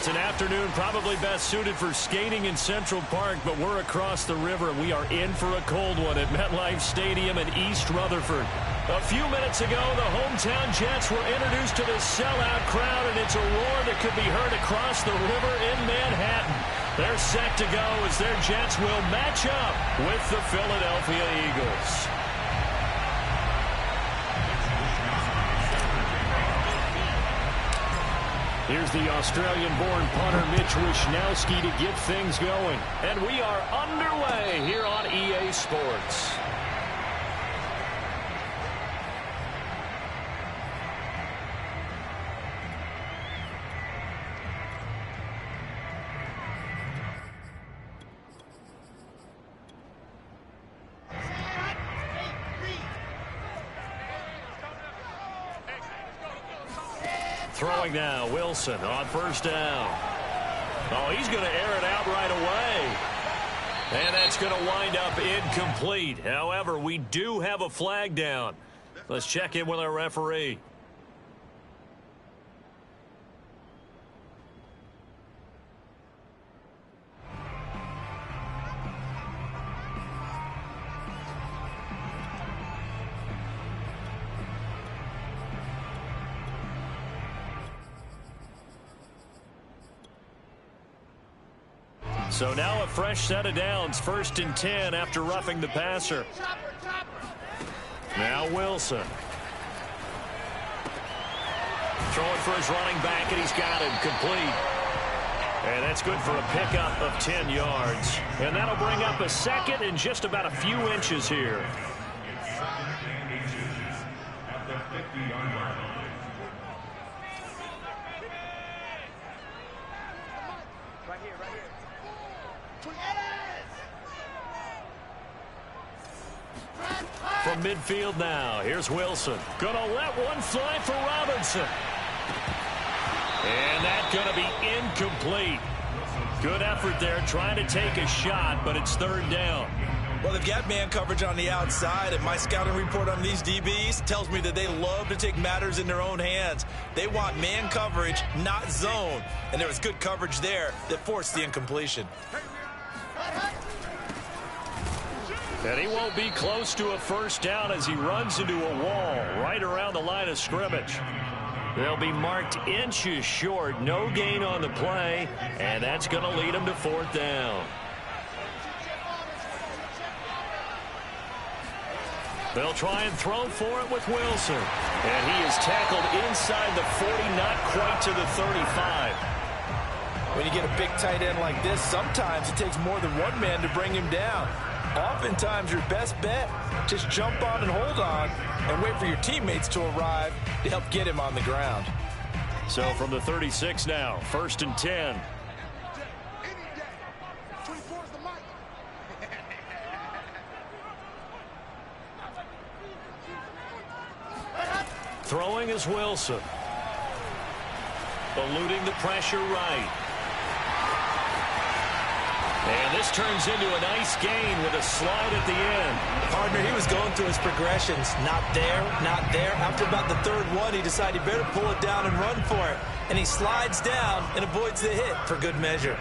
It's an afternoon probably best suited for skating in Central Park, but we're across the river, and we are in for a cold one at MetLife Stadium in East Rutherford. A few minutes ago, the hometown Jets were introduced to this sellout crowd, and it's a roar that could be heard across the river in Manhattan. They're set to go as their Jets will match up with the Philadelphia Eagles. Here's the Australian-born punter Mitch Wishnowsky to get things going. And we are underway here on EA Sports. Throwing now, Wilson on first down. Oh, he's going to air it out right away. And that's going to wind up incomplete. However, we do have a flag down. Let's check in with our referee. So now a fresh set of downs, 1st and 10 after roughing the passer. Now Wilson. Throwing for his running back, and he's got him complete. And that's good for a pickup of 10 yards. And that'll bring up a second and just about a few inches here. From midfield now, here's Wilson. Gonna let one fly for Robinson. And that's gonna be incomplete. Good effort there trying to take a shot, but it's 3rd down. Well, they've got man coverage on the outside, and my scouting report on these DBs tells me that they love to take matters in their own hands. They want man coverage, not zone. And there was good coverage there that forced the incompletion. And he won't be close to a 1st down as he runs into a wall right around the line of scrimmage. They'll be marked inches short, no gain on the play, and that's going to lead him to 4th down. They'll try and throw for it with Wilson. And he is tackled inside the 40, not quite to the 35. When you get a big tight end like this, sometimes it takes more than one man to bring him down. Oftentimes, your best bet, just jump on and hold on and wait for your teammates to arrive to help get him on the ground. So from the 36 now, 1st and 10. Throwing is Wilson. Eluding the pressure right. And this turns into a nice gain with a slide at the end. Partner, he was going through his progressions. Not there, not there. After about the 3rd one, he decided he better pull it down and run for it. And he slides down and avoids the hit for good measure.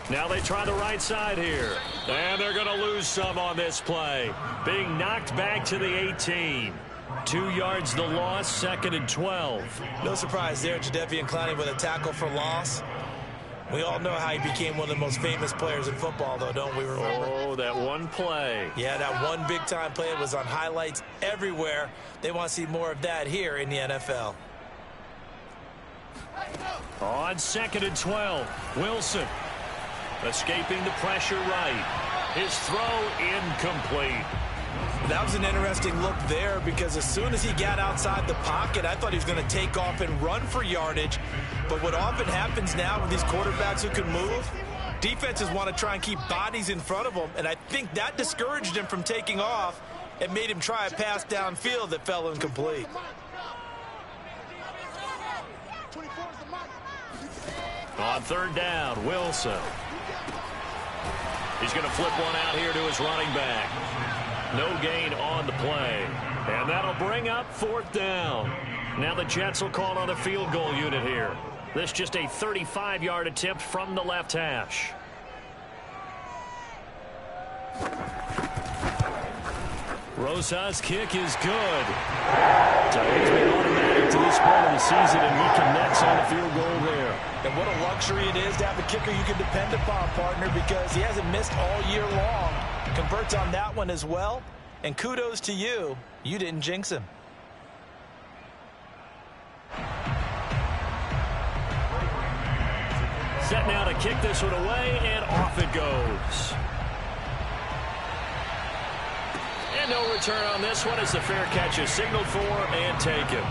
Now they try the right side here. And they're going to lose some on this play. Being knocked back to the 18. 2 yards the loss, 2nd and 12. No surprise there, Jadeveon Clowney with a tackle for loss. We all know how he became one of the most famous players in football, though, don't we remember? Oh, that one play. Yeah, that one big-time play was on highlights everywhere. They want to see more of that here in the NFL. On 2nd and 12, Wilson escaping the pressure right. His throw incomplete. That was an interesting look there because as soon as he got outside the pocket, I thought he was going to take off and run for yardage. But what often happens now with these quarterbacks who can move, defenses want to try and keep bodies in front of them, and I think that discouraged him from taking off and made him try a pass downfield that fell incomplete. On 3rd down, Wilson. He's going to flip one out here to his running back. No gain on the play. And that'll bring up 4th down. Now the Jets will call on a field goal unit here. This just a 35-yard attempt from the left hash. Rosa's kick is good. So it's been automatic to this point of the season, and he connects on a field goal there. And what a luxury it is to have a kicker you can depend upon, partner, because he hasn't missed all year long. Converts on that one as well. And kudos to you. You didn't jinx him. Set now to kick this one away, and off it goes. And no return on this one as the fair catch is signaled for and taken.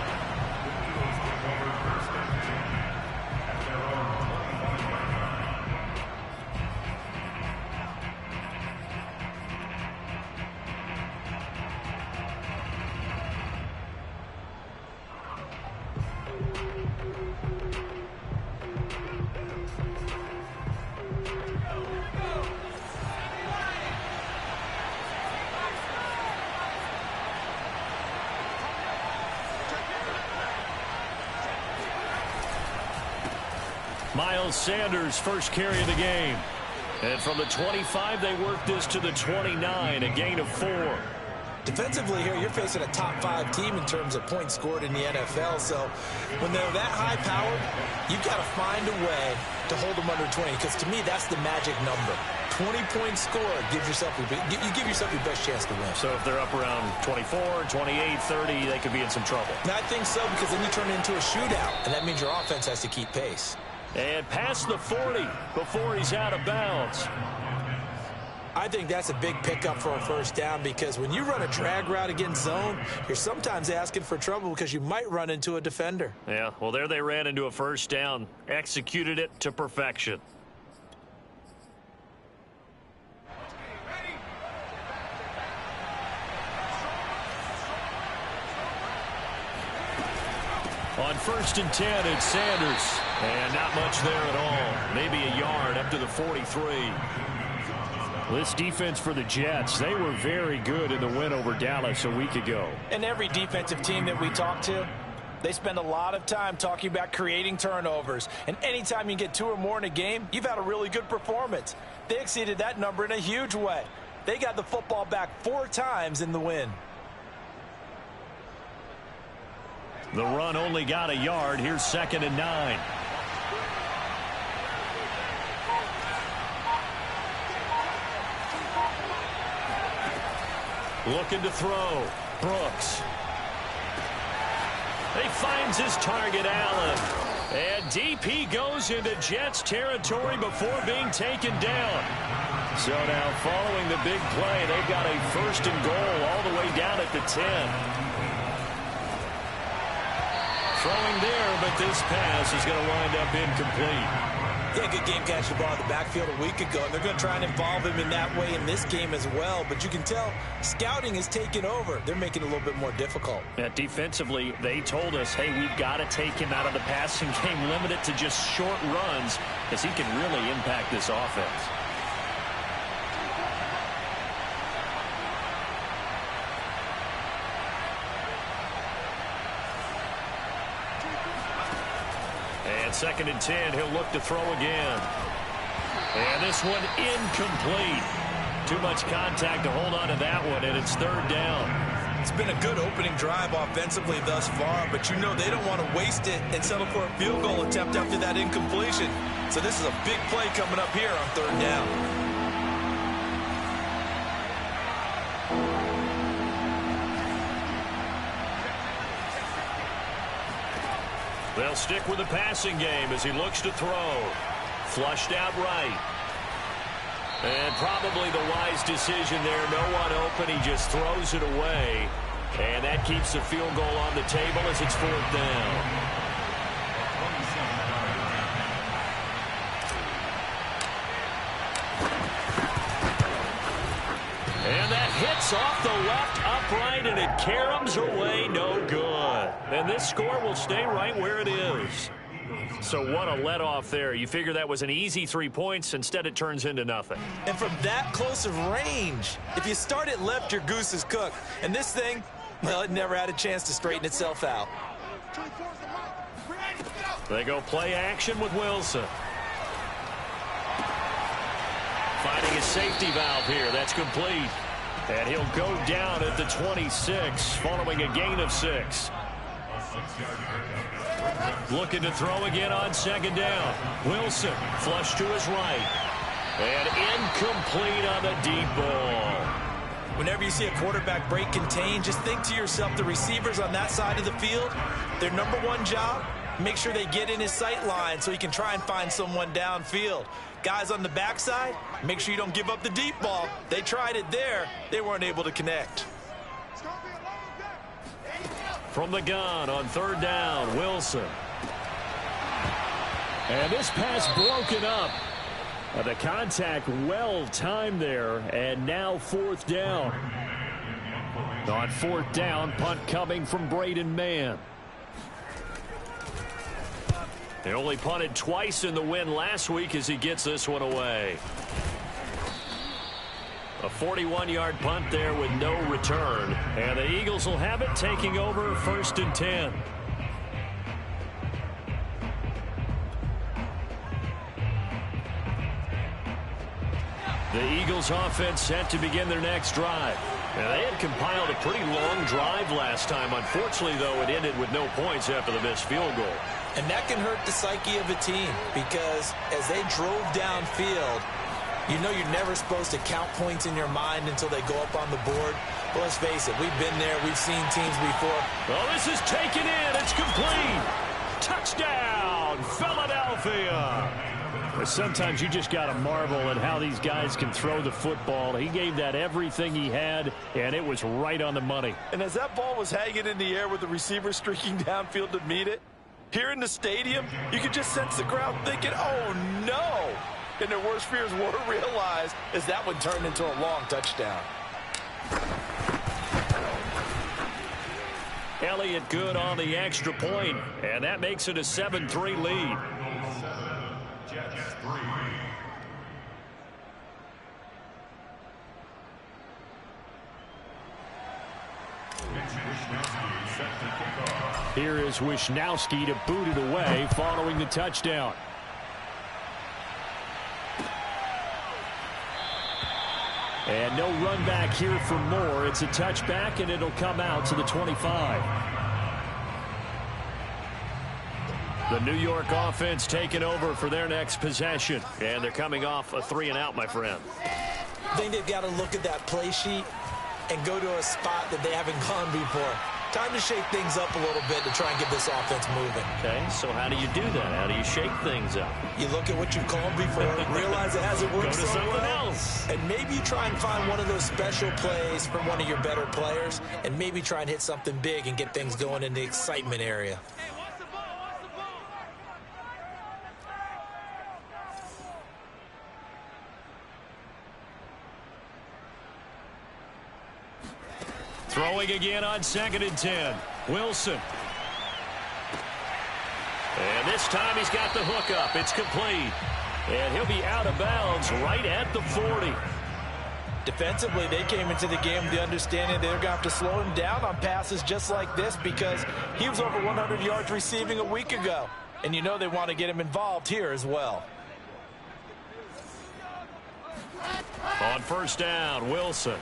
Miles Sanders' first carry of the game. And from the 25, they work this to the 29, a gain of 4. Defensively here, you're facing a top 5 team in terms of points scored in the NFL. So when they're that high-powered, you've got to find a way to hold them under 20. Because to me, that's the magic number. 20 points scored gives yourself you give yourself your best chance to win. So if they're up around 24, 28, 30, they could be in some trouble. And I think so, because then you turn it into a shootout, and that means your offense has to keep pace. And past the 40 before he's out of bounds. I think that's a big pickup for a first down, because when you run a drag route against zone, you're sometimes asking for trouble because you might run into a defender. Yeah, well, there they ran into a first down, executed it to perfection. On 1st and 10, it's Sanders. And not much there at all. Maybe a yard up to the 43. This defense for the Jets, they were very good in the win over Dallas a week ago. And every defensive team that we talk to, they spend a lot of time talking about creating turnovers. And anytime you get 2 or more in a game, you've had a really good performance. They exceeded that number in a huge way. They got the football back 4 times in the win. The run only got a yard. Here's 2nd and 9. Looking to throw. Brooks. He finds his target, Allen. And DP goes into Jets territory before being taken down. So now following the big play, they've got a 1st and goal all the way down at the 10. Throwing there, but this pass is going to wind up incomplete. Yeah, good game catching the ball in the backfield a week ago, and they're going to try and involve him in that way in this game as well. But you can tell scouting is taking over. They're making it a little bit more difficult. Yeah, defensively, they told us, hey, we've got to take him out of the passing game, limit it to just short runs, because he can really impact this offense. And 2nd and 10, he'll look to throw again. And this one incomplete. Too much contact to hold on to that one, and it's 3rd down. It's been a good opening drive offensively thus far, but you know they don't want to waste it and settle for a field goal attempt after that incompletion. So this is a big play coming up here on 3rd down. They'll stick with the passing game as he looks to throw. Flushed out right. And probably the wise decision there. No one open. He just throws it away. And that keeps the field goal on the table as it's 4th down. And that hits off the left upright, and it caroms away, no good. And this score will stay right where it is. So what a let-off there. You figure that was an easy 3 points. Instead, it turns into nothing. And from that close of range, if you start it left, your goose is cooked. And this thing, well, it never had a chance to straighten itself out. They go play action with Wilson. Finding a safety valve here. That's complete. And he'll go down at the 26 following a gain of 6. Looking to throw again on second down. Wilson flush to his right. And incomplete on the deep ball. Whenever you see a quarterback break contain, just think to yourself, the receivers on that side of the field, their number one job, make sure they get in his sight line so he can try and find someone downfield. Guys on the backside, make sure you don't give up the deep ball. They tried it there. They weren't able to connect. From the gun on third down, Wilson. And this pass broken up. The contact well timed there, and now fourth down. On fourth down, punt coming from Braden Mann. They only punted twice in the win last week as he gets this one away. A 41-yard punt there with no return. And the Eagles will have it, taking over first and 10. The Eagles offense set to begin their next drive. Now, they had compiled a pretty long drive last time. Unfortunately, though, it ended with no points after the missed field goal. And that can hurt the psyche of a team because as they drove downfield, you know you're never supposed to count points in your mind until they go up on the board. But let's face it, we've been there. We've seen teams before. Well, this is taken in. It's complete. Touchdown, Philadelphia. Sometimes you just got to marvel at how these guys can throw the football. He gave that everything he had, and it was right on the money. And as that ball was hanging in the air with the receiver streaking downfield to meet it, here in the stadium, you could just sense the crowd thinking, oh, no. And their worst fears were realized as that one turned into a long touchdown. Elliott good on the extra point, and that makes it a 7-3 lead. Here is Wisnowski to boot it away following the touchdown. And no run back here for Moore. It's a touchback, and it'll come out to the 25. The New York offense taking over for their next possession. And they're coming off a 3-and-out, my friend. I think they've got to look at that play sheet and go to a spot that they haven't gone before. Time to shake things up a little bit to try and get this offense moving. Okay, so how do you do that? How do you shake things up? You look at what you've called before, realize it hasn't worked Go to so something well, else. and maybe you try and find one of those special plays from one of your better players, and maybe try and hit something big and get things going in the excitement area. Throwing again on 2nd and 10. Wilson. And this time he's got the hook up. It's complete. And he'll be out of bounds right at the 40. Defensively, they came into the game with the understanding they're going to have to slow him down on passes just like this because he was over 100 yards receiving a week ago. And you know they want to get him involved here as well. On first down, Wilson.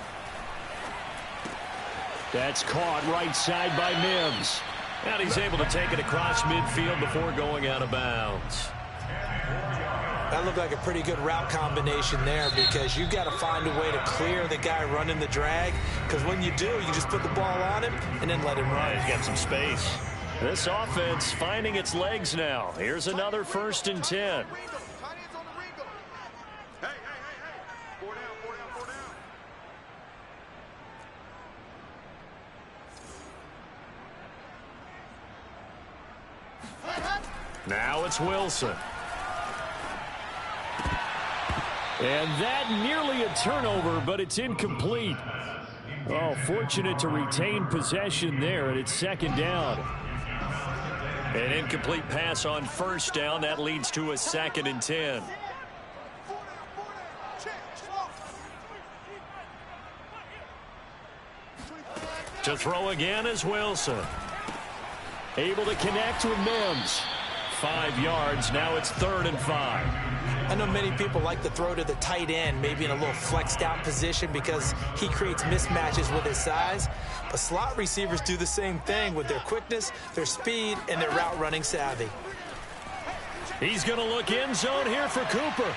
That's caught right side by Mims. And he's able to take it across midfield before going out of bounds. That looked like a pretty good route combination there because you've got to find a way to clear the guy running the drag because when you do, you just put the ball on him and then let him run. He's got some space. This offense finding its legs now. Here's another 1st and 10. Now it's Wilson. And that nearly a turnover, but it's incomplete. Oh, fortunate to retain possession there, and it's 2nd down. An incomplete pass on first down. That leads to a 2nd and 10. To throw again is Wilson. Able to connect with Mims. 5 yards. Now it's 3rd and 5. I know many people like to throw to the tight end, maybe in a little flexed out position because he creates mismatches with his size. But slot receivers do the same thing with their quickness, their speed, and their route running savvy. He's going to look end zone here for Cooper.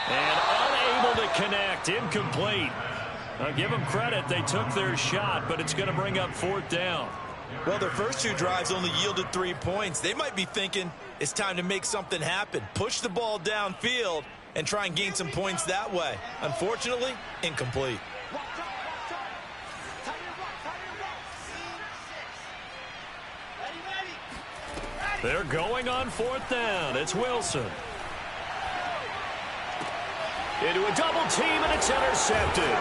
And unable to connect. Incomplete. I'll give them credit. They took their shot, but it's going to bring up 4th down. Well, their first 2 drives only yielded 3 points. They might be thinking it's time to make something happen. Push the ball downfield and try and gain some points that way. Unfortunately, incomplete. They're going on 4th down. It's Wilson. Into a double team, and it's intercepted.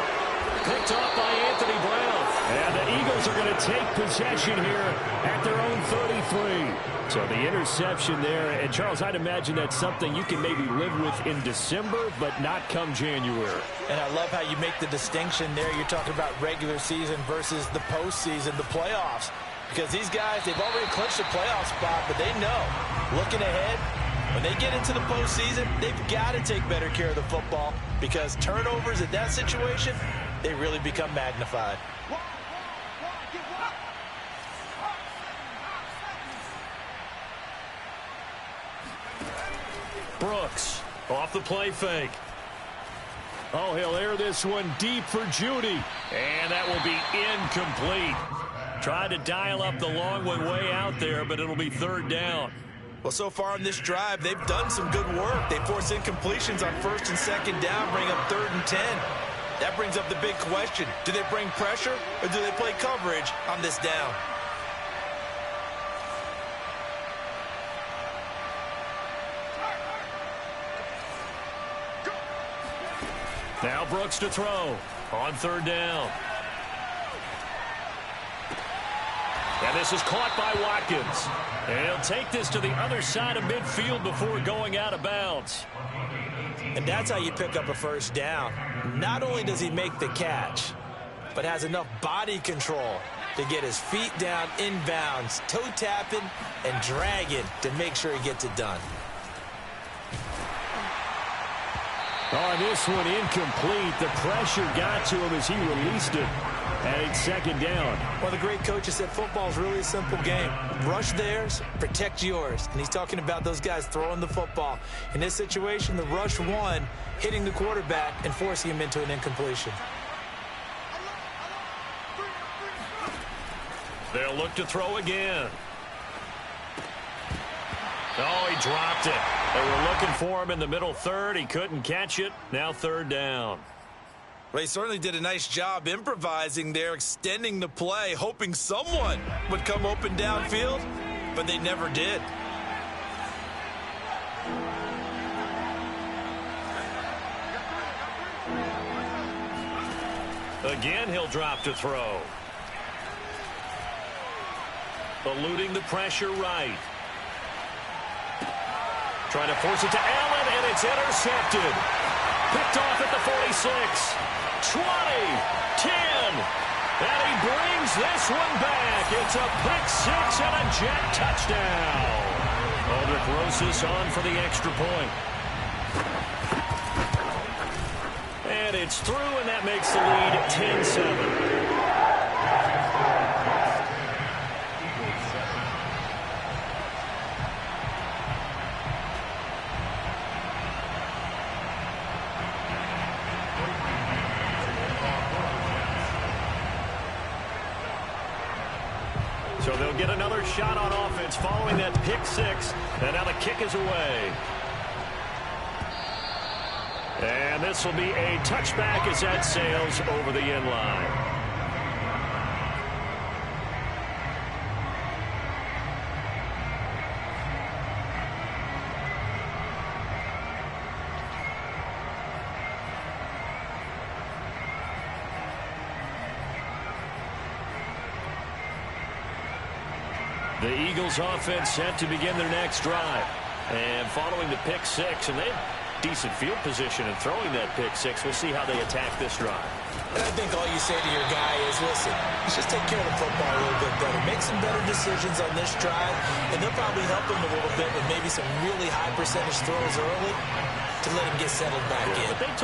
Picked off by Anthony Brown. And the Eagles are going to take possession here at their own 33. So the interception there. And, Charles, I'd imagine that's something you can maybe live with in December, but not come January. And I love how you make the distinction there. You're talking about regular season versus the postseason, the playoffs. Because these guys, they've already clinched a playoff spot, but they know, looking ahead, when they get into the postseason, they've got to take better care of the football because turnovers in that situation, they really become magnified. Brooks off the play fake. Oh, he'll air this one deep for Judy. And that will be incomplete. Tried to dial up the long one way out there, but it'll be 3rd down. Well, so far in this drive, they've done some good work. They force incompletions on 1st and 2nd down, bring up 3rd and 10. That brings up the big question. Do they bring pressure or do they play coverage on this down? Now Brooks to throw on 3rd down. And this is caught by Watkins. And he'll take this to the other side of midfield before going out of bounds. And that's how you pick up a 1st down. Not only does he make the catch, but has enough body control to get his feet down inbounds, toe tapping and dragging to make sure he gets it done. Oh, this one incomplete. The pressure got to him as he released it. And it's 2nd down. One of the great coaches said football is really a simple game. Rush theirs, protect yours. And he's talking about those guys throwing the football. In this situation, the rush one, hitting the quarterback and forcing him into an incompletion. They'll look to throw again. Oh, he dropped it. They were looking for him in the middle 3rd. He couldn't catch it. Now 3rd down. Well, he certainly did a nice job improvising there, extending the play, hoping someone would come open downfield, but they never did. Again, he'll drop to throw. Eluding the pressure right. Trying to force it to Allen, and it's intercepted. Picked off at the 46. 20, 10, and he brings this one back. It's a pick 6 and a jet touchdown. Aldrich Rosas on for the extra point. And it's through, and that makes the lead 10-7. So they'll get another shot on offense following that pick 6. And now the kick is away. And this will be a touchback as that sails over the end line. The Eagles offense set to begin their next drive. And following the pick six, and they have decent field position in throwing that pick six. We'll see how they attack this drive. And I think all you say to your guy is, listen, let's just take care of the football a little bit better. Make some better decisions on this drive, and they'll probably help him a little bit with maybe some really high percentage throws early to let him get settled back in. But they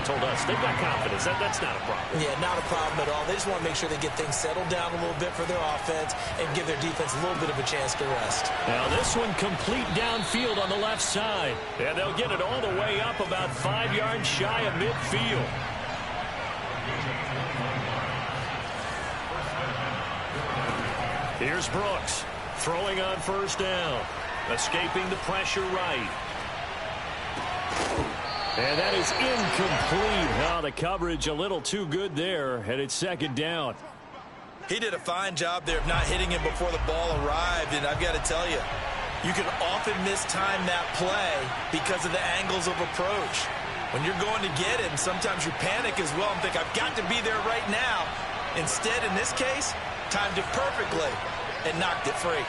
told us, they've got confidence. That's not a problem. Yeah, not a problem at all. They just want to make sure they get things settled down a little bit for their offense and give their defense a little bit of a chance to rest. Now this one complete downfield on the left side. And they'll get it all the way up about 5 yards shy of midfield. Here's Brooks throwing on first down. Escaping the pressure right. And that is incomplete. Oh, the coverage a little too good there, and it's second down. He did a fine job there of not hitting him before the ball arrived, and I've got to tell you, you can often mistime that play because of the angles of approach. When you're going to get him, sometimes you panic as well and think, I've got to be there right now. Instead, in this case, timed it perfectly and knocked it free.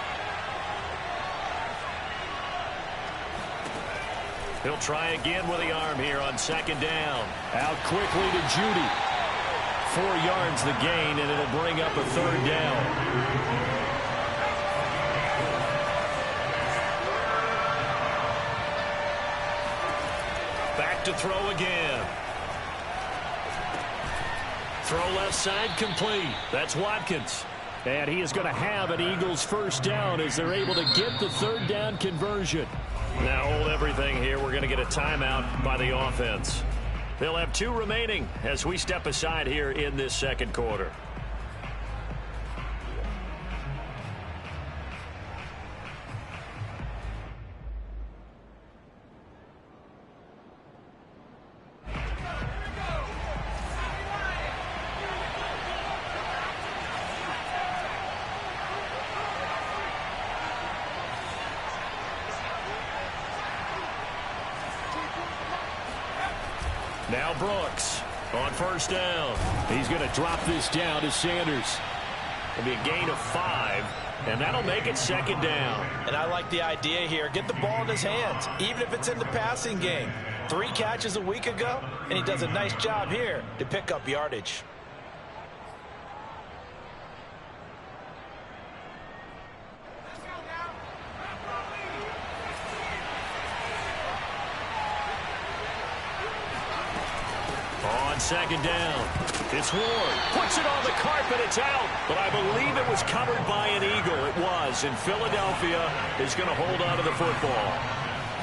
He'll try again with the arm here on second down. Out quickly to Judy. 4 yards the gain, and it'll bring up a third down. Back to throw again. Throw left side complete. That's Watkins. And he is going to have an Eagles first down as they're able to get the third down conversion. Now hold everything here. We're going to get a timeout by the offense. They'll have 2 remaining as we step aside here in this second quarter. Now Brooks on first down. He's going to drop this down to Sanders. It'll be a gain of 5, and that'll make it second down. And I like the idea here. Get the ball in his hands, even if it's in the passing game. 3 catches a week ago, and he does a nice job here to pick up yardage. Second down. It's Ward. Puts it on the carpet. It's out. But I believe it was covered by an Eagle. It was. And Philadelphia is going to hold on to the football.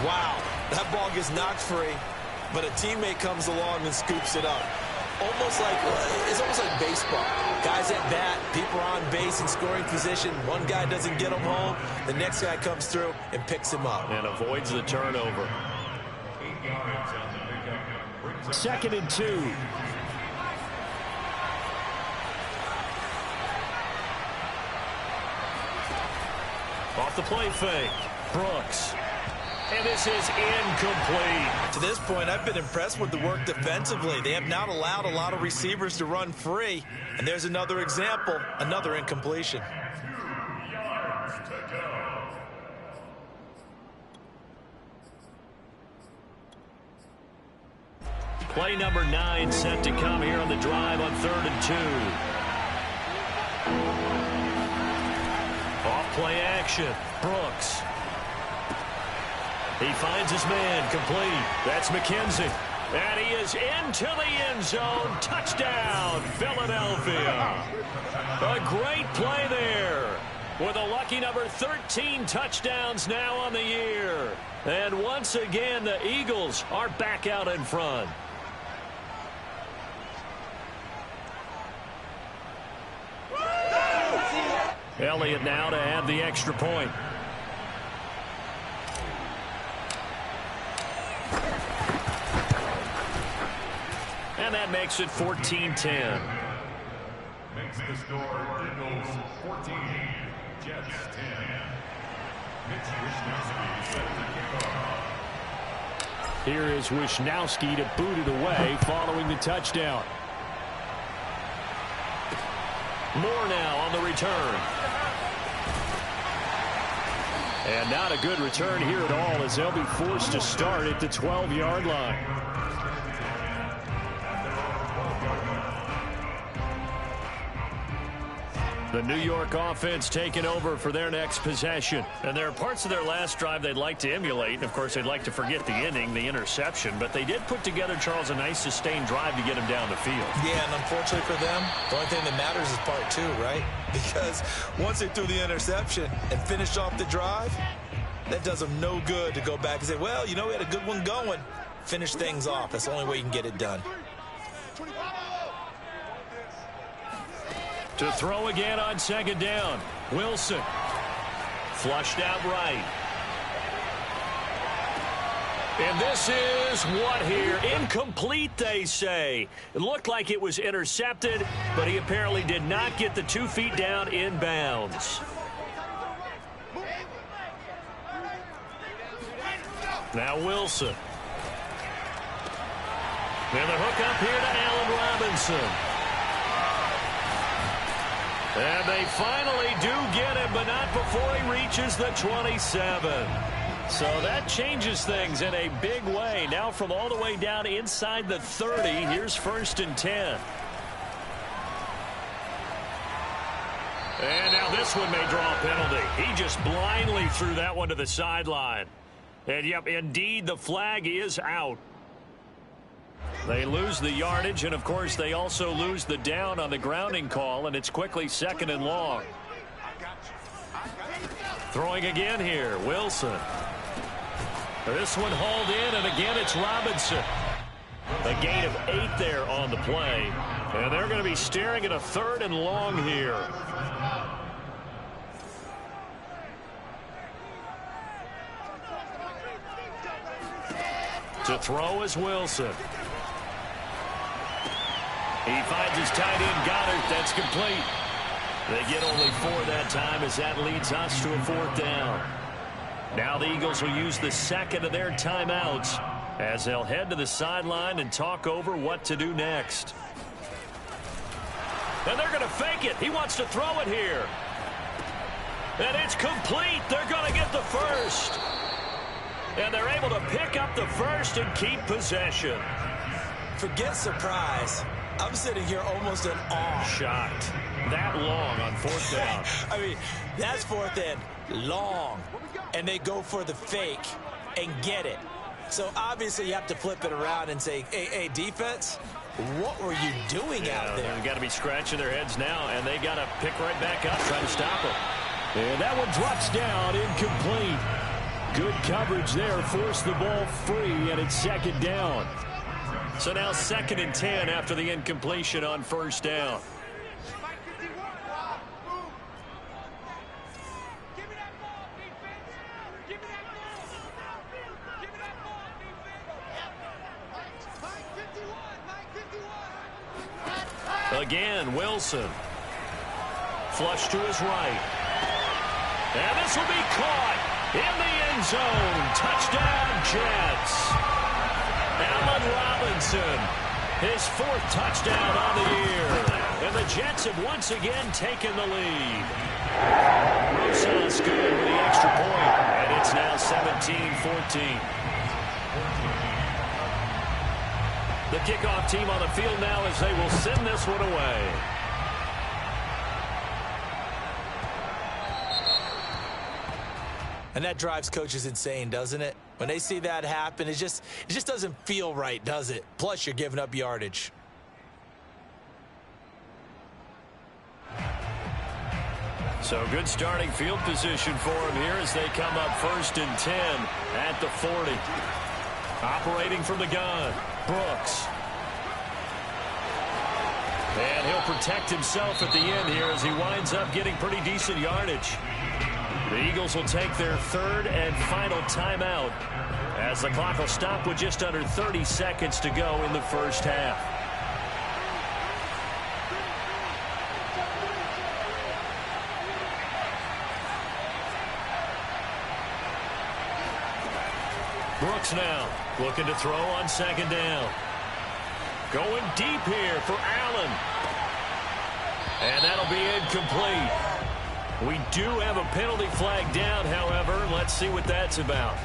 Wow. That ball gets knocked free, but a teammate comes along and scoops it up. It's almost like baseball. Guys at bat, people are on base in scoring position. One guy doesn't get him home. The next guy comes through and picks him up. And avoids the turnover. 2nd and 2. Off the play fake. Brooks. And this is incomplete. To this point, I've been impressed with the work defensively. They have not allowed a lot of receivers to run free. And there's another example, another incompletion. Play number 9 set to come here on the drive on 3rd and 2. Off play action. Brooks. He finds his man complete. That's McKenzie. And he is into the end zone. Touchdown, Philadelphia. A great play there. With a lucky number 13 touchdowns now on the year. And once again, the Eagles are back out in front. Elliott now to add the extra point. And that makes it 14-10. Makes the score Eagles 14, Jets 10. Mitch Wishnowski set to kick off. Here is Wishnowski to boot it away following the touchdown. Moore now on the return. And not a good return here at all, as they'll be forced to start at the 12-yard line. The New York offense taking over for their next possession. And there are parts of their last drive they'd like to emulate. And, of course, they'd like to forget the ending, the interception. But they did put together, Charles, a nice sustained drive to get him down the field. Yeah, and unfortunately for them, the only thing that matters is part two, right? Because once they threw the interception and finished off the drive, that does them no good to go back and say, well, you know, we had a good one going. Finish things off. That's the only way you can get it done. To throw again on second down. Wilson. Flushed out right. And this is what here? Incomplete, they say. It looked like it was intercepted, but he apparently did not get the 2 feet down in bounds. Now Wilson. And the hook up here to Allen Robinson. And they finally do get him, but not before he reaches the 27. So that changes things in a big way. Now from all the way down inside the 30, here's 1st and 10. And now this one may draw a penalty. He just blindly threw that one to the sideline. And, yep, indeed, the flag is out. They lose the yardage, and, of course, they also lose the down on the grounding call, and it's quickly 2nd and long. Throwing again here, Wilson. This one hauled in, and again it's Robinson. A gain of 8 there on the play, and they're going to be staring at a 3rd and long here. To throw is Wilson. He finds his tight end, Goddard. That's complete. They get only 4 that time as that leads us to a 4th down. Now the Eagles will use the 2nd of their timeouts as they'll head to the sideline and talk over what to do next. And they're going to fake it. He wants to throw it here. And it's complete. They're going to get the 1st. And they're able to pick up the 1st and keep possession. Forget surprise. I'm sitting here almost in awe. Shocked. That long on 4th down. I mean, that's 4th and long. And they go for the fake and get it. So obviously you have to flip it around and say, hey, defense, what were you doing out there? They've got to be scratching their heads now, and they got to pick right back up, trying to stop it. And that one drops down, incomplete. Good coverage there, forced the ball free, and it's 2nd down. So now 2nd and 10 after the incompletion on 1st down. Again, Wilson. Flush to his right. And this will be caught in the end zone. Touchdown, Jets. Allen Robinson, his 4th touchdown on the year. And the Jets have once again taken the lead. Rosas good with the extra point, and it's now 17-14. The kickoff team on the field now as they will send this one away. And that drives coaches insane, doesn't it? When they see that happen, it just doesn't feel right, does it? Plus, you're giving up yardage. So good starting field position for him here as they come up 1st and 10 at the 40. Operating from the gun, Brooks. And he'll protect himself at the end here as he winds up getting pretty decent yardage. The Eagles will take their 3rd and final timeout as the clock will stop with just under 30 seconds to go in the 1st half. Brooks now looking to throw on 2nd down. Going deep here for Allen. And that'll be incomplete. We do have a penalty flag down, however. Let's see what that's about.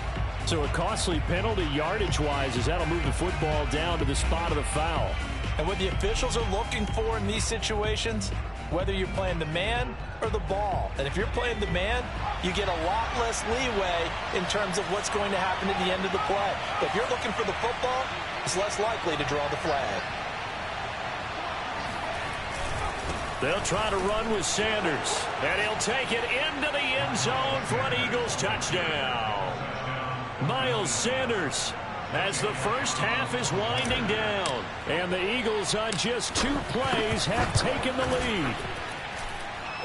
So a costly penalty yardage-wise as that'll move the football down to the spot of the foul. And what the officials are looking for in these situations, whether you're playing the man or the ball. And if you're playing the man, you get a lot less leeway in terms of what's going to happen at the end of the play. If you're looking for the football, it's less likely to draw the flag. They'll try to run with Sanders. And he'll take it into the end zone for an Eagles touchdown. Miles Sanders as the first half is winding down. And the Eagles on just 2 plays have taken the lead.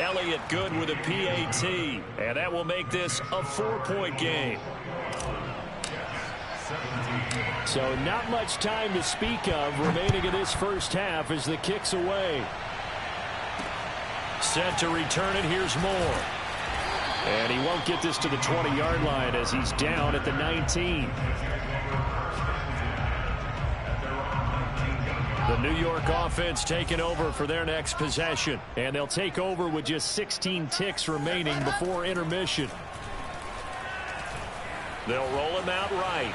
Elliott good with a PAT. And that will make this a 4-point game. So not much time to speak of remaining in this first half as the kick's away. Set to return it. Here's Moore. And he won't get this to the 20-yard line as he's down at the 19. The New York offense taking over for their next possession. And they'll take over with just 16 ticks remaining before intermission. They'll roll him out right.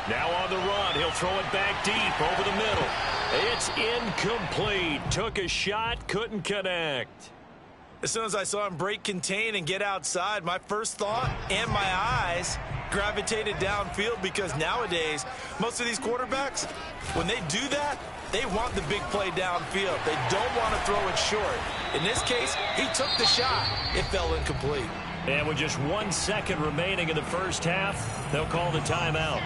Now on the run. He'll throw it back deep over the middle. It's incomplete. Took a shot, couldn't connect. As soon as I saw him break contain and get outside, my first thought and my eyes gravitated downfield, because nowadays, most of these quarterbacks, when they do that, they want the big play downfield. They don't want to throw it short. In this case, he took the shot. It fell incomplete. And with just 1 second remaining in the first half, they'll call the timeout.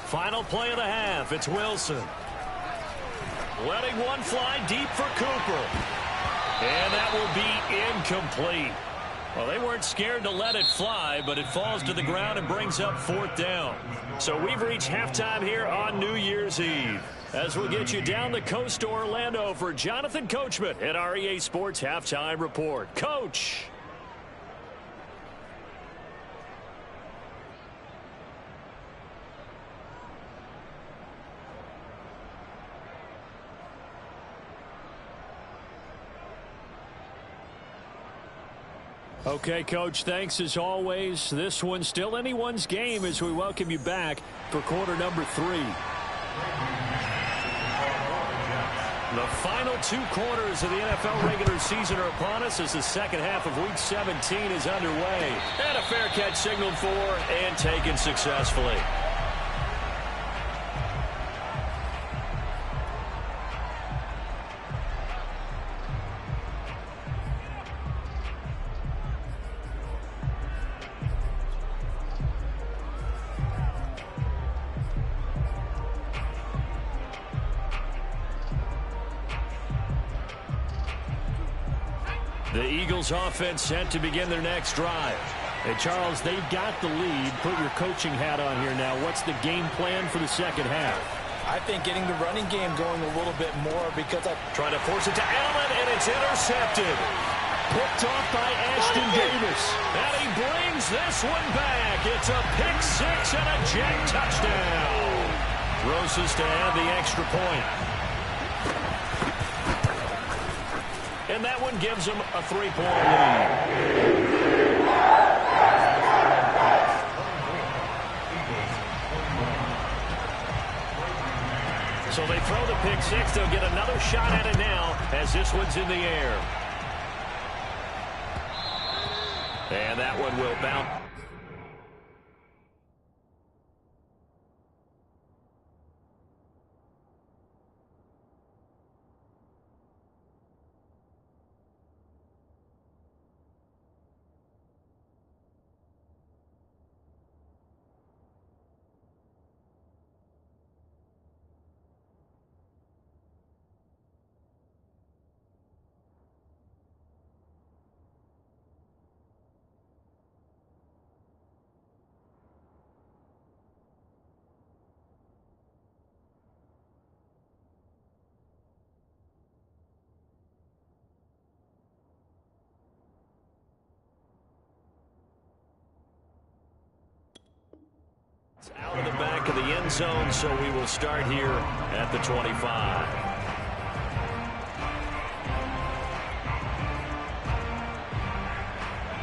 Final play of the half. It's Wilson. Letting one fly deep for Cooper. And that will be incomplete. Well, they weren't scared to let it fly, but it falls to the ground and brings up 4th down. So we've reached halftime here on New Year's Eve. As we'll get you down the coast to Orlando for Jonathan Coachman at our EA Sports Halftime Report. Coach. Okay, Coach, thanks as always. This one's still anyone's game as we welcome you back for quarter number 3. The final 2 quarters of the NFL regular season are upon us as the second half of Week 17 is underway. And a fair catch signaled for and taken successfully. The Eagles offense set to begin their next drive. And Charles, they've got the lead. Put your coaching hat on here now. What's the game plan for the second half? I think getting the running game going a little bit more, because trying to force it to Allen, and it's intercepted. Picked off by Ashton Davis. And he brings this one back. It's a pick 6 and a jet touchdown. Throws us to add the extra point. And that one gives them a 3-point lead. So they throw the pick 6. They'll get another shot at it now as this one's in the air. And that one will bounce. back of the end zone, so we will start here at the 25.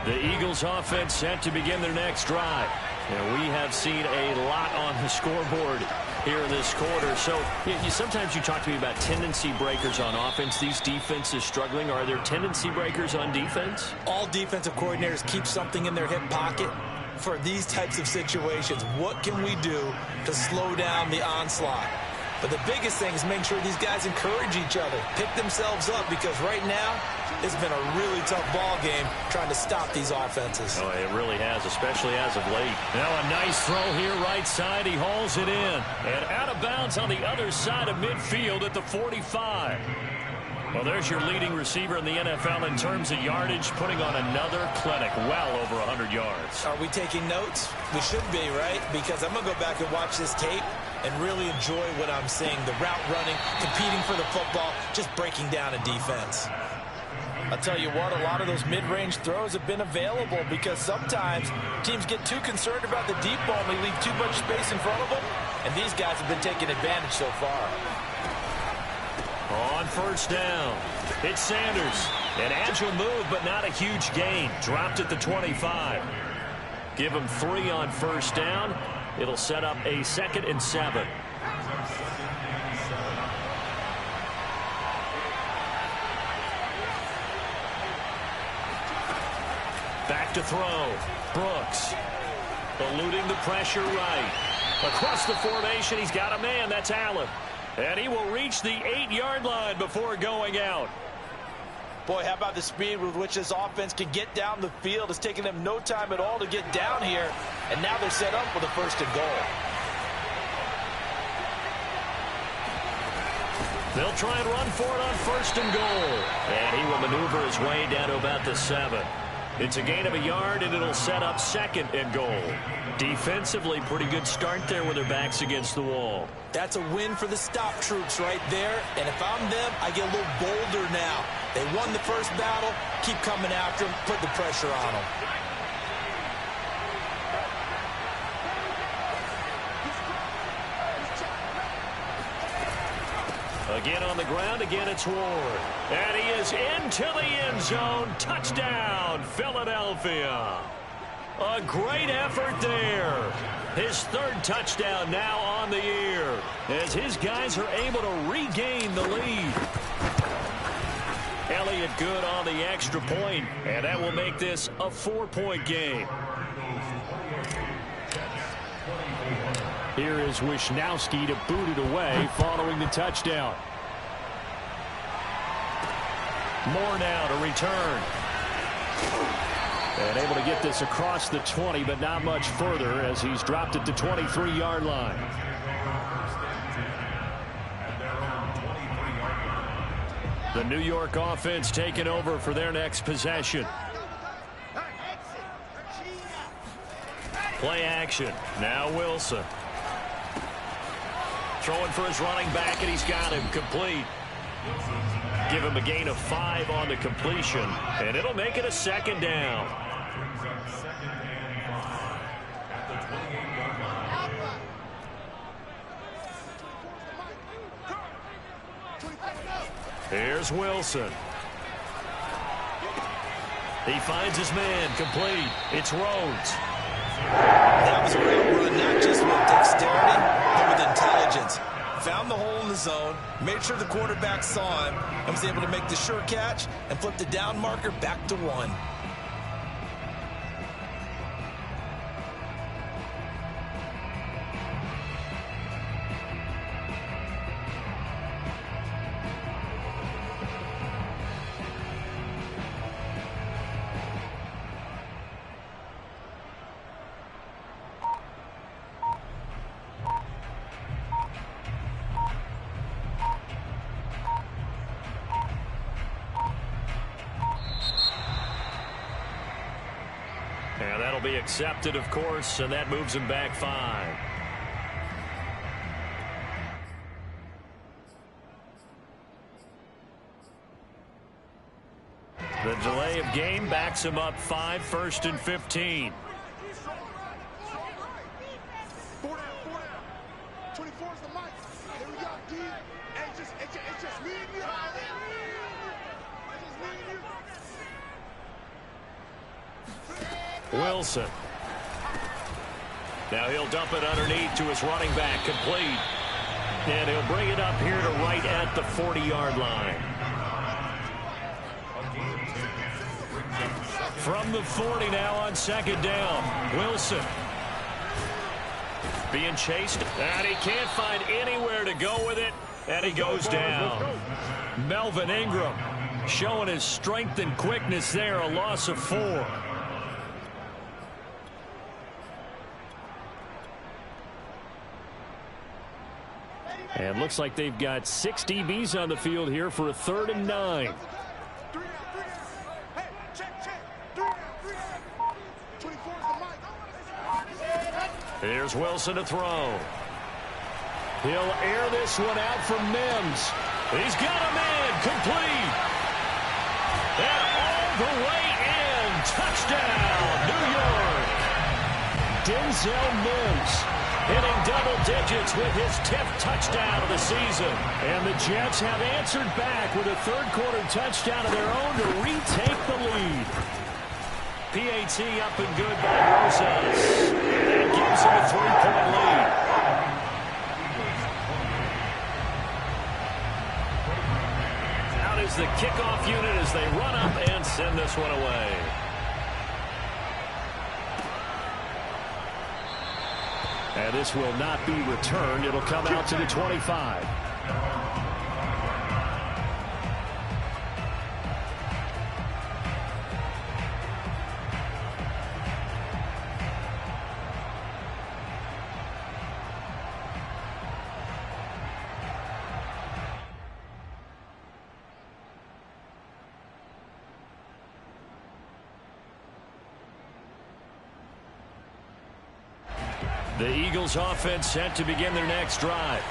The Eagles offense set to begin their next drive. And we have seen a lot on the scoreboard here in this quarter. So sometimes you talk to me about tendency breakers on offense. These defenses struggling. Are there tendency breakers on defense? All defensive coordinators keep something in their hip pocket for these types of situations. What can we do to slow down the onslaught? But the biggest thing is making sure these guys encourage each other, pick themselves up, because right now it's been a really tough ball game trying to stop these offenses. Oh, it really has, especially as of late. Now a nice throw here right side. He hauls it in. And out of bounds on the other side of midfield at the 45. Well, there's your leading receiver in the NFL in terms of yardage, putting on another clinic, well over 100 yards. Are we taking notes? We should be, right? Because I'm going to go back and watch this tape and really enjoy what I'm seeing. The route running, competing for the football, just breaking down a defense. I'll tell you what, a lot of those mid-range throws have been available because sometimes teams get too concerned about the deep ball and they leave too much space in front of them, and these guys have been taking advantage so far. On first down, it's Sanders. An agile move, but not a huge gain. Dropped at the 25. Give him 3 on first down. It'll set up a 2nd and 7. Back to throw. Brooks. Eluding the pressure right. Across the formation, he's got a man. That's Allen. And he will reach the 8-yard line before going out. Boy, how about the speed with which this offense can get down the field? It's taken them no time at all to get down here. And now they're set up with a 1st and goal. They'll try and run for it on 1st and goal. And he will maneuver his way down to about the 7. It's a gain of a yard, and it'll set up 2nd and goal. Defensively, pretty good start there with their backs against the wall. That's a win for the stop troops right there. And if I'm them, I get a little bolder now. They won the first battle. Keep coming after them. Put the pressure on them. Again on the ground. Again, it's Ward. And he is into the end zone. Touchdown, Philadelphia. A great effort there. His 3rd touchdown now on the year as his guys are able to regain the lead. Elliott good on the extra point, and that will make this a 4-point game. Here is Wisnowski to boot it away following the touchdown. Moore now to return. And able to get this across the 20, but not much further as he's dropped it to 23-yard line. The New York offense taking over for their next possession. Play action. Now Wilson. Throwing for his running back, and he's got him complete. Give him a gain of 5 on the completion, and it'll make it a 2nd down. Here's Wilson. He finds his man, complete. It's Rhodes. That was a great run, not just with dexterity, but with intelligence. Found the hole in the zone, made sure the quarterback saw him, and was able to make the sure catch and flip the down marker back to 1. And that'll be accepted, of course, and that moves him back 5. The delay of game backs him up 5, 1st and 15. Wilson. Now he'll dump it underneath to his running back, complete. And he'll bring it up here to right at the 40-yard line. From the 40 now on second down. Wilson. Being chased, and he can't find anywhere to go with it, and he goes down. Melvin Ingram showing his strength and quickness there, a loss of 4. And looks like they've got 6 DBs on the field here for a 3rd and 9. Here's Wilson to throw. He'll air this one out for Mims. He's got a man, complete. And all the way in. Touchdown, New York. Denzel Mims hitting double digits with his 10th touchdown of the season. And the Jets have answered back with a third-quarter touchdown of their own to retake the lead. PAT up and good by Rosas. That gives him a 3-point lead. Out is the kickoff unit as they run up and send this one away. And this will not be returned. It'll come out to the 25. The Eagles offense set to begin their next drive.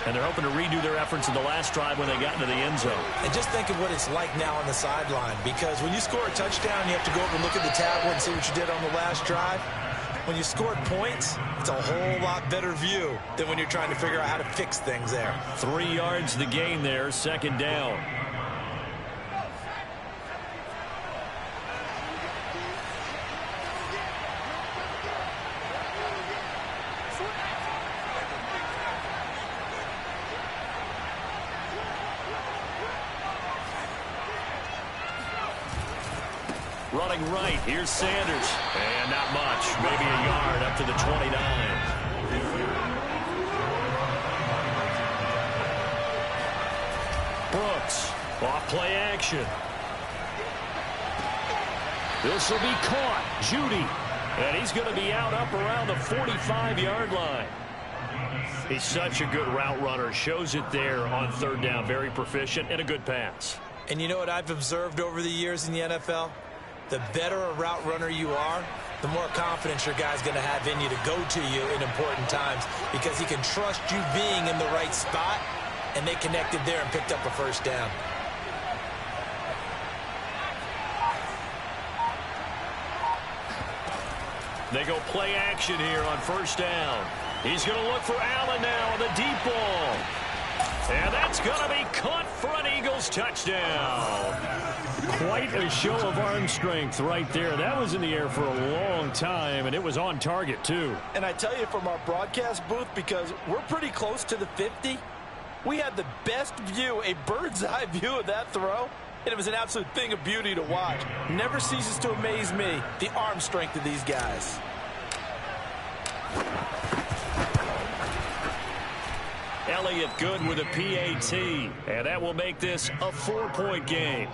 And they're hoping to redo their efforts in the last drive when they got into the end zone. And just think of what it's like now on the sideline. Because when you score a touchdown, you have to go over and look at the tablet and see what you did on the last drive. When you scored points, it's a whole lot better view than when you're trying to figure out how to fix things there. 3 yards the gain there, second down. Running right, here's Sanders. And not much, maybe a yard up to the 29. Brooks, off play action. This will be caught, Judy. And he's going to be out up around the 45-yard line. He's such a good route runner. Shows it there on third down. Very proficient and a good pass. And you know what I've observed over the years in the NFL? The better a route runner you are, the more confidence your guy's going to have in you to go to you in important times because he can trust you being in the right spot, and they connected there and picked up a first down. They go play action here on first down. He's going to look for Allen now on the deep ball. And that's going to be caught for an Eagles touchdown. Quite a show of arm strength right there. That was in the air for a long time, and it was on target, too. And I tell you from our broadcast booth, because we're pretty close to the 50, we had the best view, a bird's-eye view of that throw, and it was an absolute thing of beauty to watch. Never ceases to amaze me, the arm strength of these guys. Elliott good with a PAT, and that will make this a 4-point game.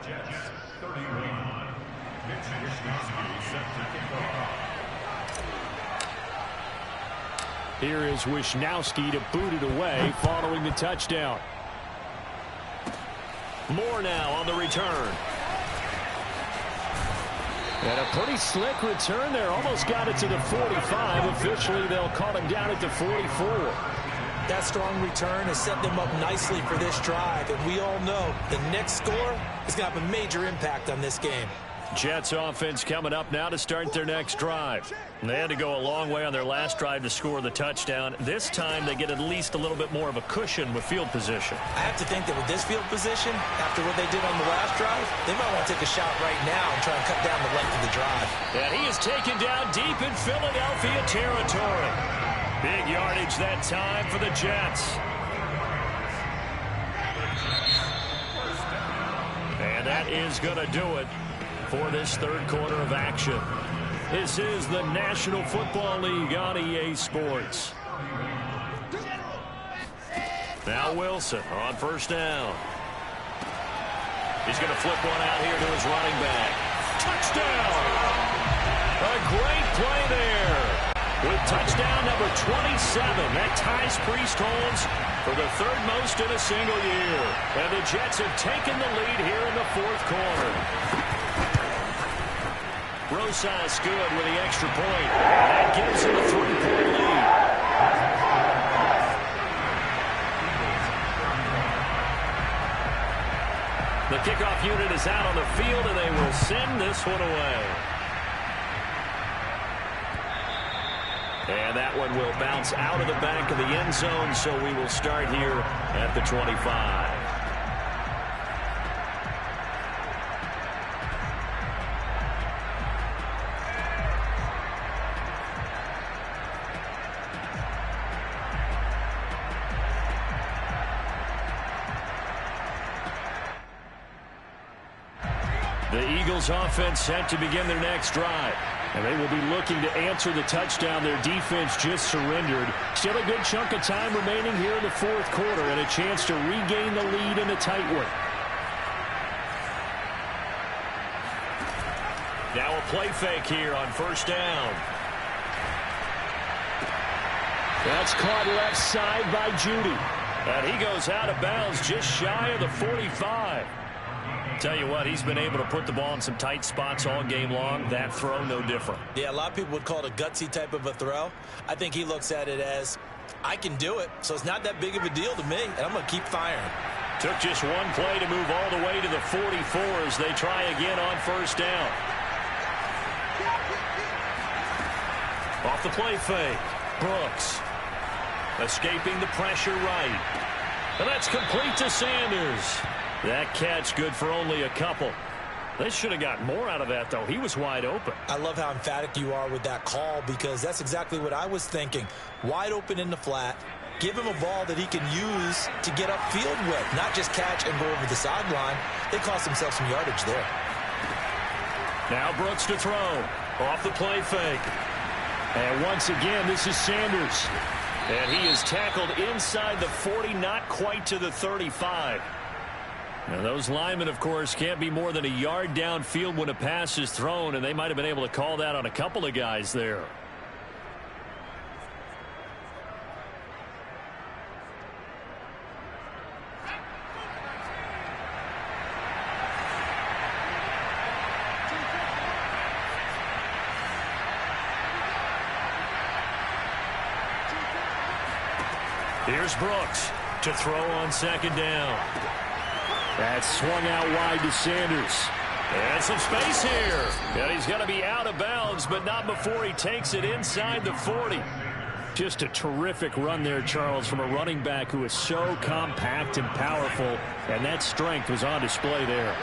Jets 31. Mitch Wishnowsky set to kick off. Here is Wishnowsky to boot it away following the touchdown. Moore now on the return. And a pretty slick return there. Almost got it to the 45. Officially, they'll call him down at the 44. That strong return has set them up nicely for this drive. And we all know the next score is going to have a major impact on this game. Jets offense coming up now to start their next drive. They had to go a long way on their last drive to score the touchdown. This time they get at least a little bit more of a cushion with field position. I have to think that with this field position, after what they did on the last drive, they might want to take a shot right now and try and cut down the length of the drive. And he is taken down deep in Philadelphia territory. Big yardage that time for the Jets. And that is going to do it for this third quarter of action. This is the National Football League on EA Sports. Now Wilson on first down. He's going to flip one out here to his running back. Touchdown! A great play there. With touchdown number 27, that ties Priest Holmes for the third most in a single year. And the Jets have taken the lead here in the fourth quarter. Rosas good with the extra point. That gives him a 3-point lead. The kickoff unit is out on the field, and they will send this one away. And that one will bounce out of the back of the end zone, so we will start here at the 25. The Eagles offense set to begin their next drive. And they will be looking to answer the touchdown their defense just surrendered. Still a good chunk of time remaining here in the fourth quarter and a chance to regain the lead in a tight one. Now a play fake here on first down. That's caught left side by Judy. And he goes out of bounds just shy of the 45. Tell you what, he's been able to put the ball in some tight spots all game long. That throw, no different. Yeah, a lot of people would call it a gutsy type of a throw. I think he looks at it as, I can do it, so it's not that big of a deal to me, and I'm going to keep firing. Took just one play to move all the way to the 44 as they try again on first down. Off the play fake, Brooks. Escaping the pressure right. And that's complete to Sanders. That catch good for only a couple. They should have got more out of that, though. He was wide open. I love how emphatic you are with that call because that's exactly what I was thinking. Wide open in the flat. Give him a ball that he can use to get upfield with, not just catch and go over the sideline. They cost themselves some yardage there. Now Brooks to throw. Off the play fake. And once again, this is Sanders. And he is tackled inside the 40, not quite to the 35. Now those linemen, of course, can't be more than a yard downfield when a pass is thrown, and they might have been able to call that on a couple of guys there. Here's Brooks to throw on second down. That's swung out wide to Sanders. And some space here. And he's going to be out of bounds, but not before he takes it inside the 40. Just a terrific run there, Charles, from a running back who is so compact and powerful, and that strength was on display there.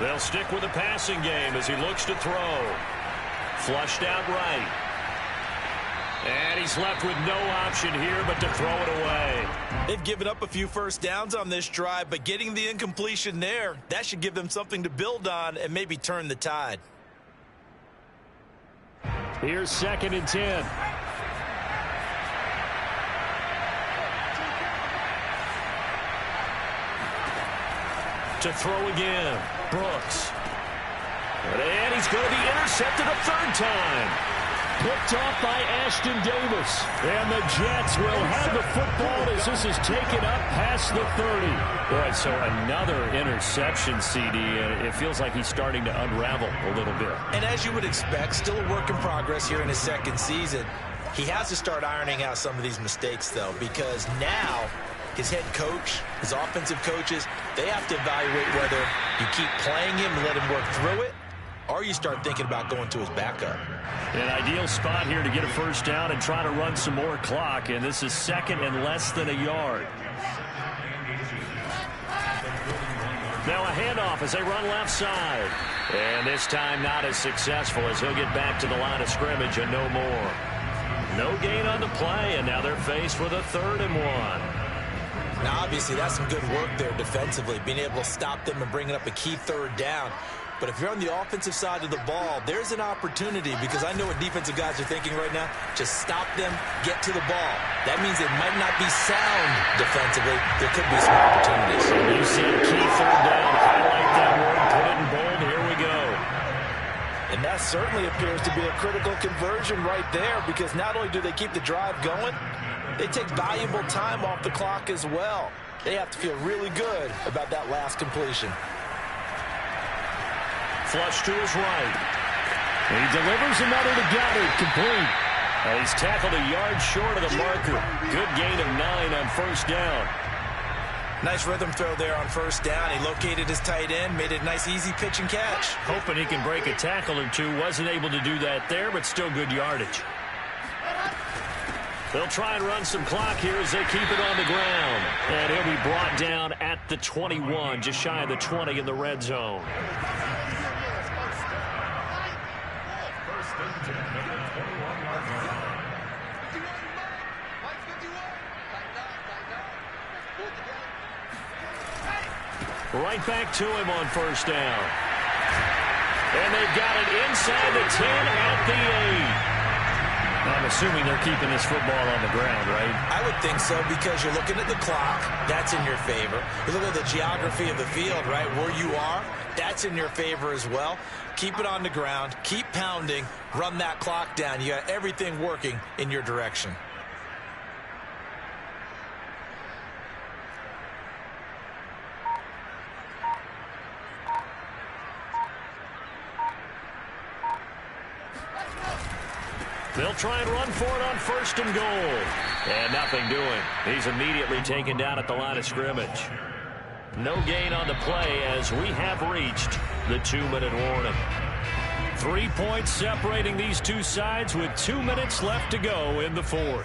They'll stick with the passing game as he looks to throw. Flushed out right. And he's left with no option here but to throw it away. They've given up a few first downs on this drive, but getting the incompletion there, that should give them something to build on and maybe turn the tide. Here's 2nd and 10. To throw again, Brooks. And he's going to be intercepted a third time. Picked off by Ashton Davis. And the Jets will have the football as this is taken up past the 30. Boy, so another interception, CD. And it feels like he's starting to unravel a little bit. And as you would expect, still a work in progress here in his second season. He has to start ironing out some of these mistakes, though, because now his head coach, his offensive coaches, they have to evaluate whether you keep playing him and let him work through it, or you start thinking about going to his backup. An ideal spot here to get a first down and try to run some more clock, and this is second and less than a yard. Now a handoff as they run left side. And this time not as successful as he'll get back to the line of scrimmage and no more. No gain on the play, and now they're faced with a 3rd and 1. Now, obviously, that's some good work there defensively, being able to stop them and bringing up a key 3rd down. But if you're on the offensive side of the ball, there's an opportunity, because I know what defensive guys are thinking right now. Just stop them, get to the ball. That means it might not be sound defensively. There could be some opportunities. You said key 3rd down. Highlight that word, put it in bold. Here we go. And that certainly appears to be a critical conversion right there, because not only do they keep the drive going, they take valuable time off the clock as well. They have to feel really good about that last completion. Flush to his right. He delivers another to Goddard, complete. And he's tackled a yard short of the marker. Good gain of 9 on first down. Nice rhythm throw there on first down. He located his tight end, made it a nice easy pitch and catch. Hoping he can break a tackle or two. Wasn't able to do that there, but still good yardage. They'll try and run some clock here as they keep it on the ground. And he'll be brought down at the 21, just shy of the 20 in the red zone. Right back to him on first down. And they've got it inside the 10 at the 8. I'm assuming they're keeping this football on the ground, right? I would think so, because you're looking at the clock. That's in your favor. You look at the geography of the field, right, where you are. That's in your favor as well. Keep it on the ground. Keep pounding. Run that clock down. You got everything working in your direction. They'll try and run for it on first and goal. And nothing doing. He's immediately taken down at the line of scrimmage. No gain on the play as we have reached the 2-minute warning. 3 points separating these two sides with 2 minutes left to go in the 4th.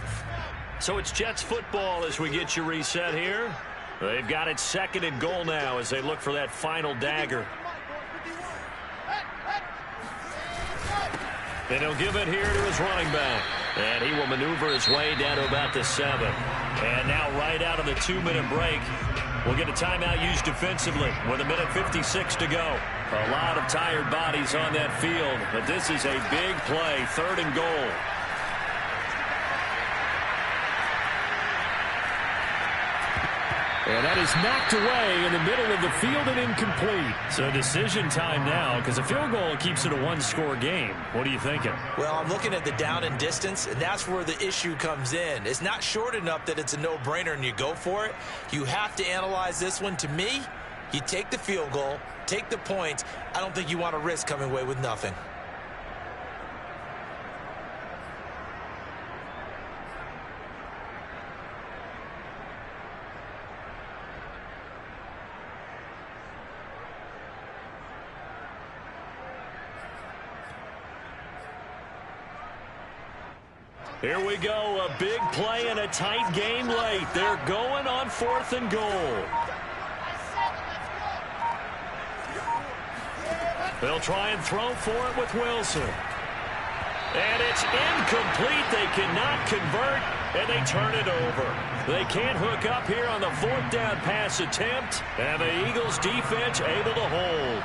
So it's Jets football as we get you reset here. They've got it 2nd and goal now as they look for that final dagger. And he'll give it here to his running back. And he will maneuver his way down to about the 7. And now right out of the 2-minute break, we'll get a timeout used defensively with 1:56 to go. A lot of tired bodies on that field, but this is a big play, 3rd and goal. And that is knocked away in the middle of the field and incomplete. So decision time now, because a field goal keeps it a 1-score game. What are you thinking? Well, I'm looking at the down and distance, and that's where the issue comes in. It's not short enough that it's a no-brainer and you go for it. You have to analyze this one. To me, you take the field goal, take the points. I don't think you want to risk coming away with nothing. Here we go, a big play and a tight game late. They're going on 4th and goal. They'll try and throw for it with Wilson. And it's incomplete. They cannot convert, and they turn it over. They can't hook up here on the 4th down pass attempt, and the Eagles defense able to hold.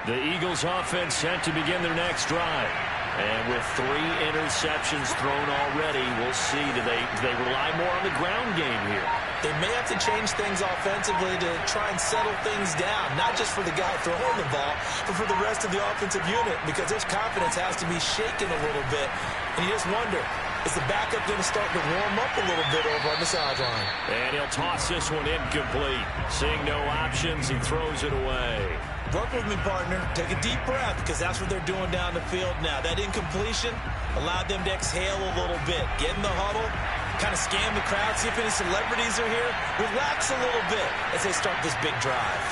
The Eagles offense set to begin their next drive. And with 3 interceptions thrown already, we'll see. Do they rely more on the ground game here? They may have to change things offensively to try and settle things down, not just for the guy throwing the ball, but for the rest of the offensive unit, because their confidence has to be shaken a little bit. And you just wonder, Is the backup going to start to warm up a little bit over on the sideline? And he'll toss this one incomplete. Seeing no options, he throws it away. Work with me, partner. Take a deep breath, because that's what they're doing down the field now. That incompletion allowed them to exhale a little bit. Get in the huddle, kind of scan the crowd, see if any celebrities are here. Relax a little bit as they start this big drive.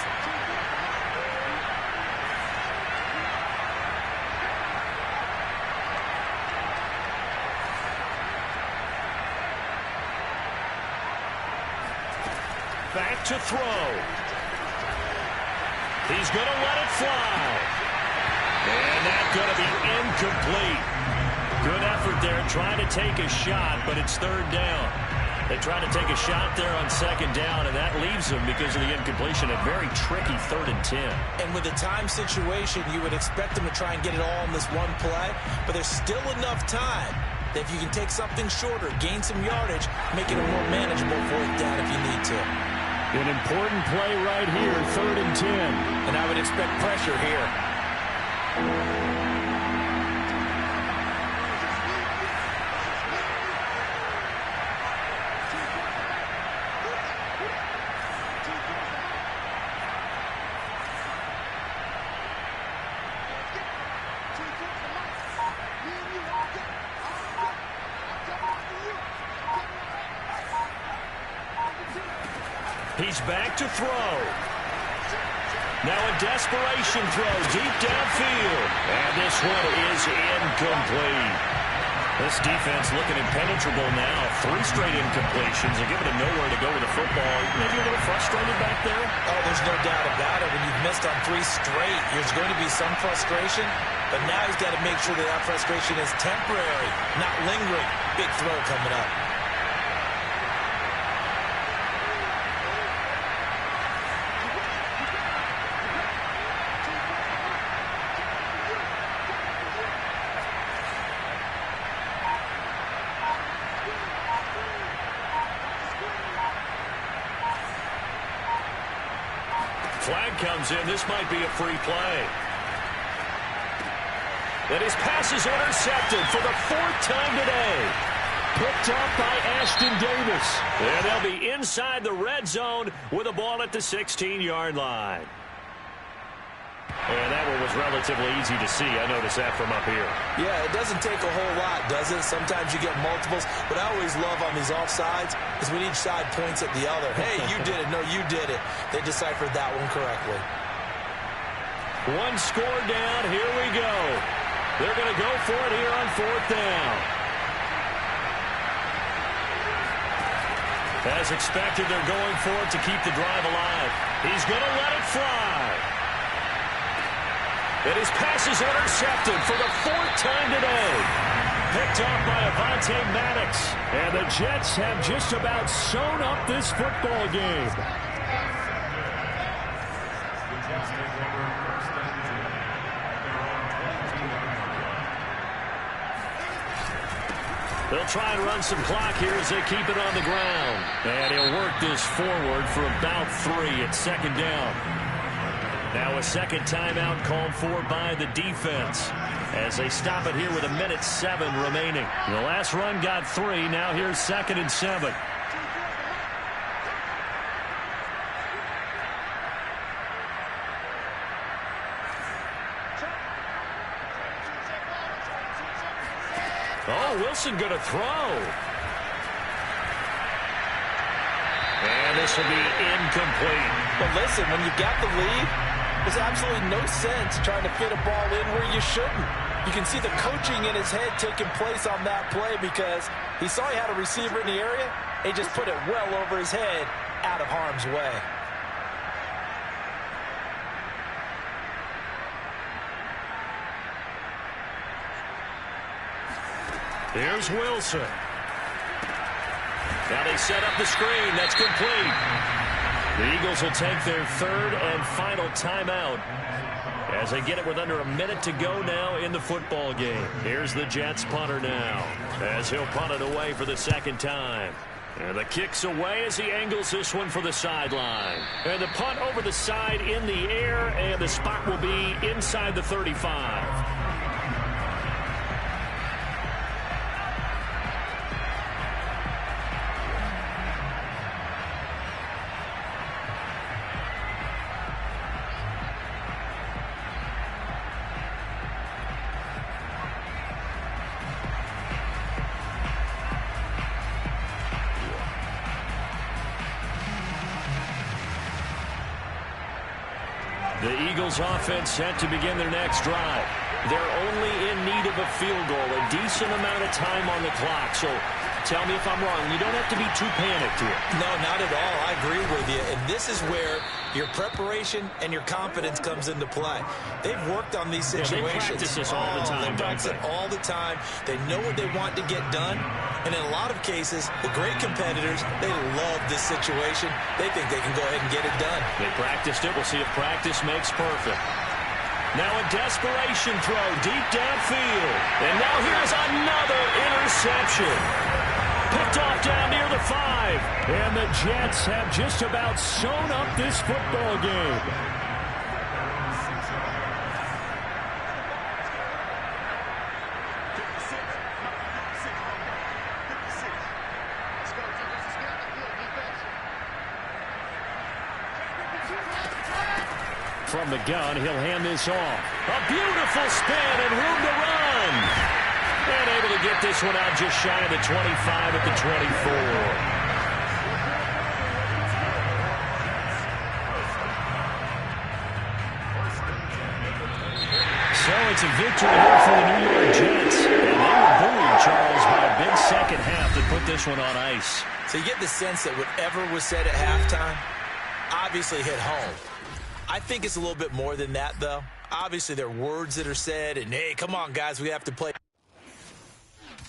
Back to throw. He's going to let it fly. And that's going to be incomplete. Good effort there trying to take a shot, but it's third down. They try to take a shot there on second down, and that leaves them, because of the incompletion, a very tricky 3rd and 10. And with a time situation, you would expect them to try and get it all in this one play, but there's still enough time that if you can take something shorter, gain some yardage, make it a more manageable 4th down if you need to. An important play right here, 3rd and 10. And I would expect pressure here. He's back to throw. Now a desperation throw deep downfield. And this one is incomplete. This defense looking impenetrable now. 3 straight incompletions. They're giving him nowhere to go with the football. Maybe a little frustrated back there? Oh, there's no doubt about it. When you've missed on 3 straight, there's going to be some frustration. But now he's got to make sure that frustration is temporary, not lingering. Big throw coming up. Flag comes in. This might be a free play. And his pass is intercepted for the 4th time today. Picked up by Ashton Davis. And they'll be inside the red zone with a ball at the 16-yard line. And that one was relatively easy to see. I noticed that from up here. Yeah, it doesn't take a whole lot, does it? Sometimes you get multiples. What I always love on these offsides is when each side points at the other. Hey, you did it. No, you did it. They deciphered that one correctly. One score down. Here we go. They're going to go for it here on 4th down. As expected, they're going for it to keep the drive alive. He's going to let it fly. And his pass is intercepted for the 4th time today. Picked up by Avonte Maddox. And the Jets have just about sewn up this football game. They'll try and run some clock here as they keep it on the ground. And he'll work this forward for about 3 at second down. Now a second timeout called for by the defense as they stop it here with 1:07 remaining. The last run got 3. Now here's 2nd and 7. Oh, Wilson going to throw. And this will be incomplete. But listen, when you got the lead, there's absolutely no sense trying to fit a ball in where you shouldn't. You can see the coaching in his head taking place on that play because he saw he had a receiver in the area. He just put it well over his head out of harm's way. Here's Wilson. Now they set up the screen. That's complete. The Eagles will take their 3rd and final timeout as they get it with under 1 minute to go now in the football game. Here's the Jets punter now as he'll punt it away for the 2nd time. And the kick's away as he angles this one for the sideline. And the punt over the side in the air, and the spot will be inside the 35. The Eagles offense set to begin their next drive. They're only in need of a field goal, a decent amount of time on the clock. So tell me if I'm wrong. You don't have to be too panicked here. No, not at all. I agree with you. And this is where your preparation and your confidence comes into play. They've worked on these situations. They practice this all the time. They practice it all the time. They know what they want to get done. And in a lot of cases, the great competitors, they love this situation. They think they can go ahead and get it done. They practiced it. We'll see if practice makes perfect. Now a desperation throw deep downfield. And now here's another interception. Picked off down near the 5. And the Jets have just about sewn up this football game. From the gun, he'll hand this off. A beautiful spin and room to run. And able to get this one out just shy of the 25 at the 24. So it's a victory here for the New York Jets. And they were buoyed, Charles, by a big second half that put this one on ice. So you get the sense that whatever was said at halftime obviously hit home. I think it's a little bit more than that, though. Obviously, there are words that are said, and, hey, come on, guys, we have to play.